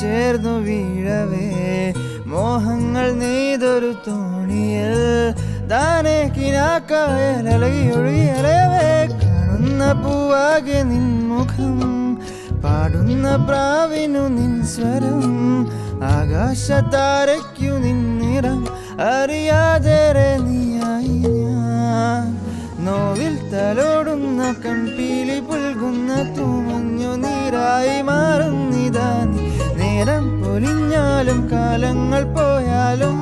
ചേർന്നു വീഴവേ മോഹങ്ങൾ നെയ്തൊരു തോണിയിൽ താനെ കിനാക്കായലകി ഒഴുകിയലയവേ കാണുന്ന പൂവാകെ നിൻമുഖം പാടുന്ന പ്രാവിനു നിൻ സ്വരം ആകാശത്താരയ്ക്കു നിന്നിടം അറിയാതെ നീയായി ഞാൻ നോവിൽ തലോടുന്ന കൺപീലി പുൽകുന്ന തൂമഞ്ഞു നീരായി മാറുന്നിതാ നീ നേരം പൊലിഞ്ഞാലും കാലങ്ങൾ പോയാലും